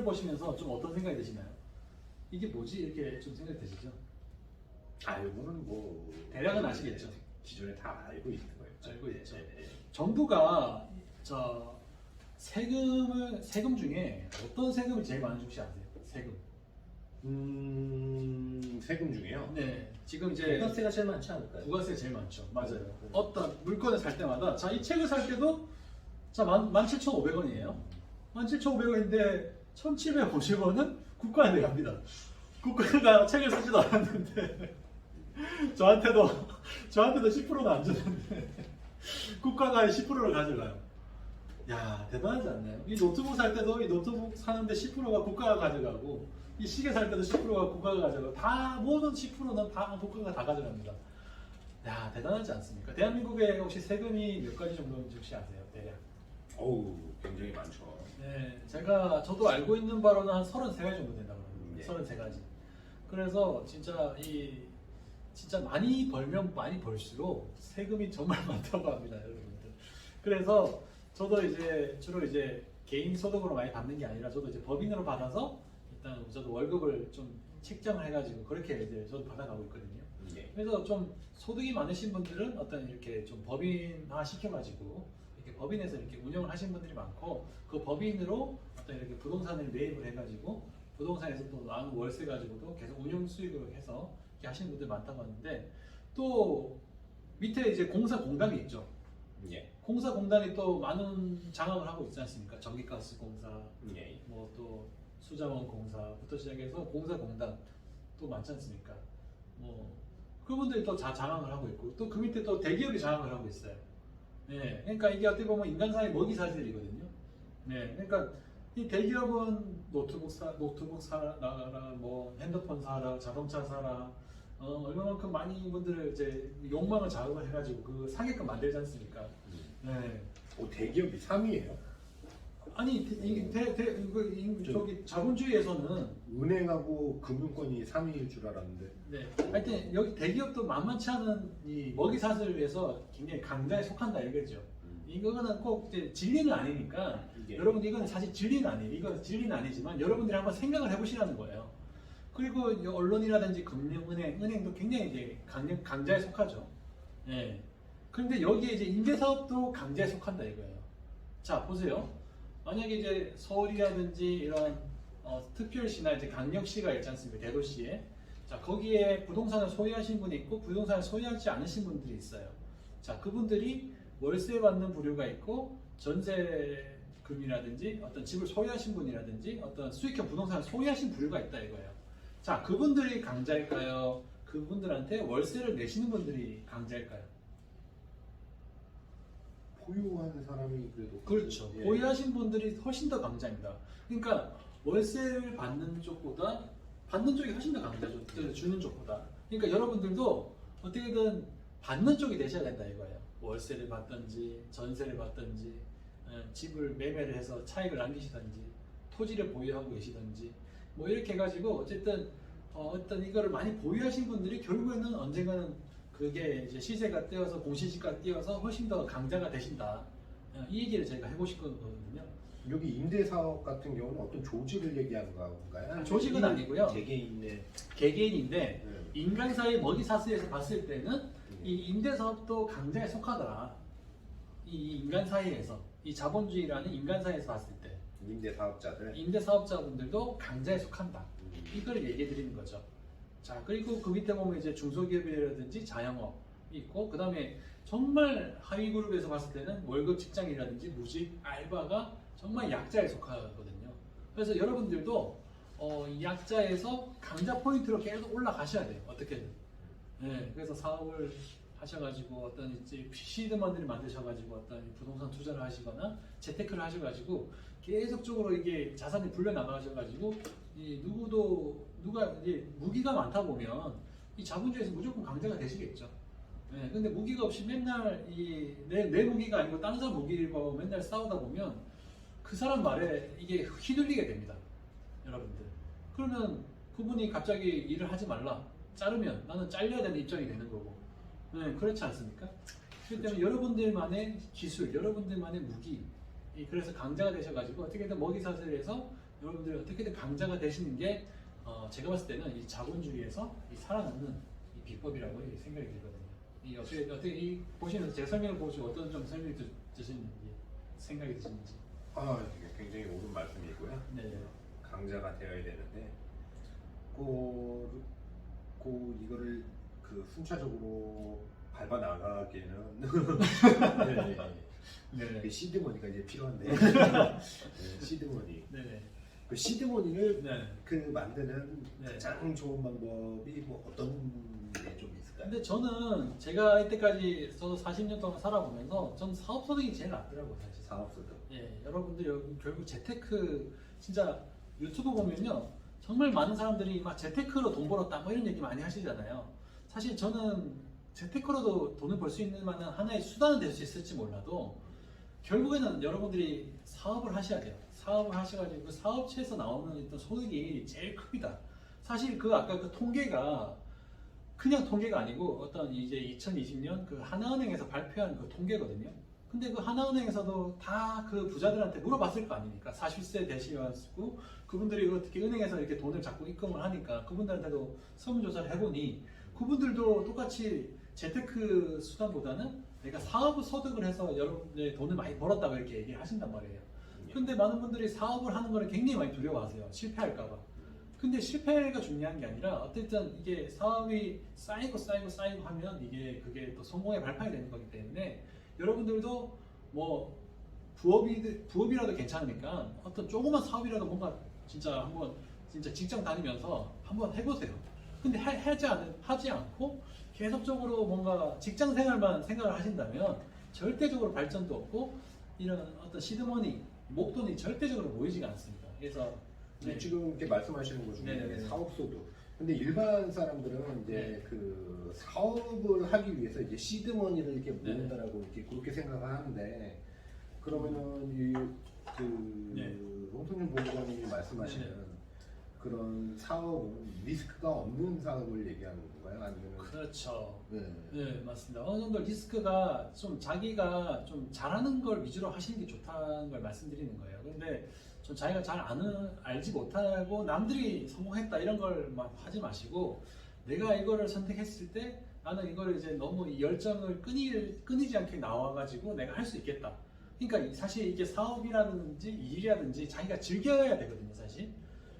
차트를 보시면서 좀 어떤 생각이 드시나요? 이게 뭐지? 이렇게 좀 생각이 드시죠? 이거는 뭐 대략은 아시겠죠? 기존에 다 알고 있는 거예요. 알고 있죠. 네. 정부가 세금 중에 어떤 세금을 제일 많이 주시 아세요? 세금. 세금 중에요. 네. 지금 이제 부가세가 제일 많지 않을까요? 부가세 제일 많죠. 맞아요. 네. 어떤 물건을 살 때마다 이 책을 살 때도 17,500원이에요. 17,500원인데 1,750원은 국가에 내갑니다. 국가가 책을 쓰지도 않았는데 저한테도 10%는 안 주는데 국가가 10%를 가져가요. 야, 대단하지 않나요? 이 노트북 살 때도 이 노트북 사는데 10%가 국가가 가져가고 이 시계 살 때도 10%가 국가가 가져가고 다 모든 10%는 다 국가가 다 가져갑니다. 야, 대단하지 않습니까? 대한민국에 혹시 세금이 몇 가지 정도인지 혹시 아세요? 대략. 어우, 굉장히 많죠. 네, 저도 알고 있는 바로는 한 33가지 정도 된다고 합니다. 네. 33가지. 그래서 진짜 많이 벌면 많이 벌수록 세금이 정말 많다고 합니다, 여러분들. 그래서 저도 주로 개인 소득으로 많이 받는 게 아니라 저도 법인으로 받아서 일단 저도 월급을 좀 책정을 해가지고 그렇게 저도 받아가고 있거든요. 네. 그래서 좀 소득이 많으신 분들은 어떤 이렇게 좀 법인화 시켜가지고 이렇게 법인에서 이렇게 운영을 하신 분들이 많고 그 법인으로 어떤 이렇게 부동산을 매입을 해가지고 부동산에서 또 나오는 월세 가지고도 계속 운영 수익을 해서 이렇게 하시는 분들 많다고 하는데 또 밑에 공사공단이 있죠. 예. 공사공단이 또 많은 장악을 하고 있지 않습니까? 전기가스 공사, 예. 뭐 또 수자원 공사부터 시작해서 공사공단 또 많지 않습니까? 뭐 그분들이 또 장악을 하고 있고 또 그 밑에 또 대기업이 장악을 하고 있어요. 네, 그러니까 이게 어떻게 보면 인간사의 먹이사슬이거든요. 네, 그러니까 이 대기업은 노트북 사라, 뭐 핸드폰 사라, 자동차 사라, 얼마만큼 많이 분들을 욕망을 자극을 해가지고 그 사게끔 만들지 않습니까? 네. 대기업이 3위예요. 아니 저기 자본주의에서는 은행하고 금융권이 3위일 줄 알았는데. 네. 하여튼 여기 대기업도 만만치 않은 이 먹이사슬에서 굉장히 강자에 속한다 이거죠. 이거는 꼭 진리는 아니니까 여러분들 이건 사실 진리는 아니에요. 이건 진리는 아니지만 여러분들이 한번 생각을 해보시라는 거예요. 그리고 언론이라든지 은행도 굉장히 강자에 속하죠. 예. 그런데 여기에 임대사업도 강자에 속한다 이거예요. 자 보세요. 만약에 서울이라든지 이런 특별시나 강력시가 있지 않습니까? 대도시에. 자 거기에 부동산을 소유하신 분이 있고 부동산을 소유하지 않으신 분들이 있어요. 자 그분들이 월세 받는 부류가 있고 전세금이라든지 어떤 집을 소유하신 분이라든지 어떤 수익형 부동산을 소유하신 부류가 있다 이거예요. 자 그분들이 강자일까요? 그분들한테 월세를 내시는 분들이 강자일까요? 보유하는 사람이 그래도 그렇죠. 예. 보유하신 분들이 훨씬 더 강자입니다. 그러니까 월세를 받는 쪽보다 받는 쪽이 훨씬 더 강자죠. 주는 쪽보다. 그러니까 여러분들도 어떻게든 받는 쪽이 되셔야 된다 이거예요. 월세를 받든지 전세를 받든지 집을 매매를 해서 차익을 남기시든지 토지를 보유하고 계시든지 뭐 이렇게 해가지고 어쨌든 어떤 이거를 많이 보유하신 분들이 결국에는 언젠가는 그게 시세가 뛰어서 공시지가 뛰어서 훨씬 더 강자가 되신다. 이 얘기를 저희가 해보고 싶거든요. 여기 임대사업 같은 경우는 어떤 조직을 얘기하는 건가요? 조직은 아니고요. 개개인인데 네. 인간사의 먹이사슬에서 봤을 때는 이 임대사업도 강자에 속하더라. 이 인간 사이에서 이 자본주의라는 인간 사이에서 봤을 때 임대사업자분들도 강자에 속한다. 이걸 얘기해 드리는 거죠. 자 그리고 그 밑에 보면 중소기업이라든지 자영업이 있고 그 다음에 정말 하위 그룹에서 봤을 때는 월급 직장이라든지 무직 알바가 정말 약자에 속하거든요. 그래서 여러분들도 이 약자에서 강자 포인트로 계속 올라가셔야 돼요. 어떻게든. 네, 그래서 사업을 하셔가지고 어떤 시드먼들을 만드셔가지고 어떤 부동산 투자를 하시거나 재테크를 하셔가지고 계속적으로 이게 자산이 불려 나가셔가지고 누가 이제 무기가 많다 보면 이 자본주의에서 무조건 강자가 되시겠죠. 네, 근데 무기가 없이 맨날 내 무기가 아니고 다른 사람 무기로 맨날 싸우다 보면 그 사람 말에 이게 휘둘리게 됩니다. 여러분들. 그러면 그분이 갑자기 일을 하지 말라. 자르면 나는 잘려야 되는 입장이 되는 거고. 네, 그렇지 않습니까? 그렇기 때문에 여러분들만의 기술, 여러분들만의 무기, 그래서 강자가 되셔가지고 어떻게든 먹이사슬에서 여러분들이 어떻게든 강자가 되시는 게 제가 봤을 때는 이 자본주의에서 이 살아남는 이 비법이라고 생각이 들거든요. 이 어떻게 이 보시면서 제가 설명을 보시고 어떤 좀 설명이 드시는지 생각이 드시는지. 이게 굉장히 옳은 말씀이고요. 네. 강자가 되어야 되는데 이거를 그 순차적으로 밟아 나가기에는 네. 그 시드머니가 이제 필요한데 시드머니. 네네. 그 시드머니를 네. 그 만드는 네. 가장 좋은 방법이 뭐 어떤 게 좀 있을까요? 근데 저는 제가 이때까지 저도 40년 동안 살아보면서 전 사업소득이 제일 낫더라고요, 사실. 사업소득. 예, 여러분들이 결국 재테크 진짜 유튜브 보면요 정말 많은 사람들이 막 재테크로 돈 벌었다 뭐 이런 얘기 많이 하시잖아요. 사실 저는 재테크로도 돈을 벌 수 있는 만한 하나의 수단은 될 수 있을지 몰라도 결국에는 여러분들이 사업을 하셔야 돼요. 사업을 하셔가지고 그 사업체에서 나오는 어떤 소득이 제일 큽니다. 사실 그 아까 그 통계가 그냥 통계가 아니고 어떤 이제 2020년 그 하나은행에서 발표한 그 통계거든요. 근데 그 하나은행에서도 다 그 부자들한테 물어봤을 거 아닙니까? 40세 되시고 그분들이 어떻게 은행에서 이렇게 돈을 자꾸 입금을 하니까 그분들한테도 설문조사를 해보니 그분들도 똑같이 재테크 수단보다는 내가 사업 소득을 해서 여러분의 돈을 많이 벌었다고 이렇게 얘기를 하신단 말이에요. 근데 많은 분들이 사업을 하는 거를 굉장히 많이 두려워하세요. 실패할까봐. 근데 실패가 중요한 게 아니라 어쨌든 이게 사업이 쌓이고 하면 그게 또 성공의 발판이 되는 거기 때문에 여러분들도 뭐 부업이라도 괜찮으니까 어떤 조그만 사업이라도 뭔가 진짜 한번 진짜 직장 다니면서 한번 해보세요. 근데 하지 않고 계속적으로 뭔가 직장 생활만 생각을 하신다면 절대적으로 발전도 없고 이런 어떤 시드머니, 목돈이 절대적으로 모이지가 않습니다. 그래서 네. 지금 이렇게 말씀하시는 것 중에 네네네. 사업소득. 근데 일반 사람들은 이제 네. 그 사업을 하기 위해서 이제 시드머니를 이렇게 네. 모은다라고 이렇게 그렇게 생각을 하는데 그러면은 네. 홍성윤 본부장님이 말씀하시는 네네. 그런 사업은 리스크가 없는 사업을 얘기하는 건가요? 아니면 그렇죠. 네. 네, 맞습니다. 어느 정도 리스크가 좀 자기가 좀 잘하는 걸 위주로 하시는 게 좋다는 걸 말씀드리는 거예요. 근데 좀 자기가 잘 알지 못하고 남들이 성공했다 이런 걸 막 하지 마시고 내가 이거를 선택했을 때 나는 이거를 이제 너무 이 열정을 끊이지 않게 나와가지고 내가 할 수 있겠다. 그러니까 사실 이게 사업이라든지 일이라든지 자기가 즐겨야 되거든요, 사실.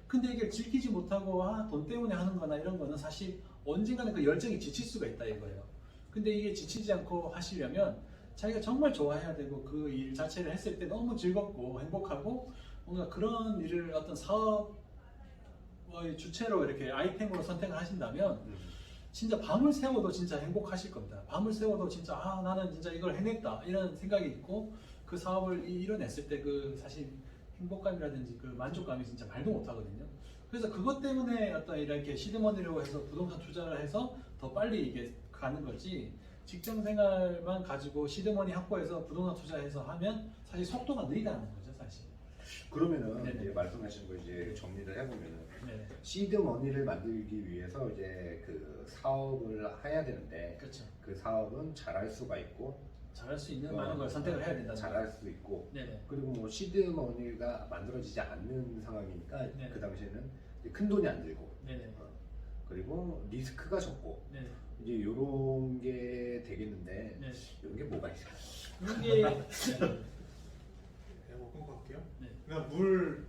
근데 이게 즐기지 못하고 돈 때문에 하는 거나 이런 거는 사실 언젠가는 그 열정이 지칠 수가 있다 이거예요. 근데 이게 지치지 않고 하시려면 자기가 정말 좋아해야 되고 그 일 자체를 했을 때 너무 즐겁고 행복하고 뭔가 그런 일을 어떤 사업의 주체로 이렇게 아이템으로 선택을 하신다면 진짜 밤을 새워도 진짜 행복하실 겁니다. 밤을 새워도 진짜 나는 진짜 이걸 해냈다 이런 생각이 있고 그 사업을 이뤄냈을 때 그 사실 행복감이라든지 그 만족감이 진짜 말도 못하거든요. 그래서 그것 때문에 어떤 이렇게 시드머니라고 해서 부동산 투자를 해서 더 빨리 이게 가는 거지 직장 생활만 가지고 시드머니 확보해서 부동산 투자해서 하면 사실 속도가 느리다는 거죠, 사실. 그러면은 네네. 이제 말씀하신 거 이제 정리를 해보면은 네, 시드머니를 만들기 위해서 이제 그 사업을 해야 되는데 그렇죠. 그 사업은 잘할 수가 있고 잘할 수 있는 많은 걸 선택을 해야 된다. 잘할 수 있고 네네. 그리고 뭐 시드머니가 만들어지지 않는 상황이니까 네네. 그 당시에는 이제 큰 돈이 안 들고 네네. 그리고 리스크가 적고 네네. 이제 이런 게 되겠는데 네. 이런 게 뭐가 있을까요? 이게 내가 뭐 끊고 갈게요. 네. 그러니까 물